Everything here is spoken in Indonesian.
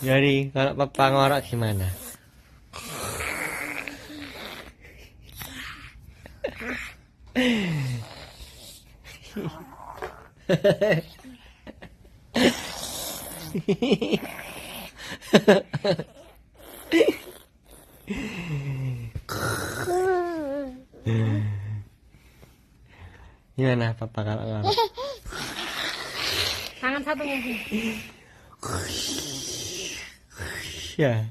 Jadi kalau papa ngorok gimana? Gimana papa kalau ngorok? Tangan satu mungkin. Ya.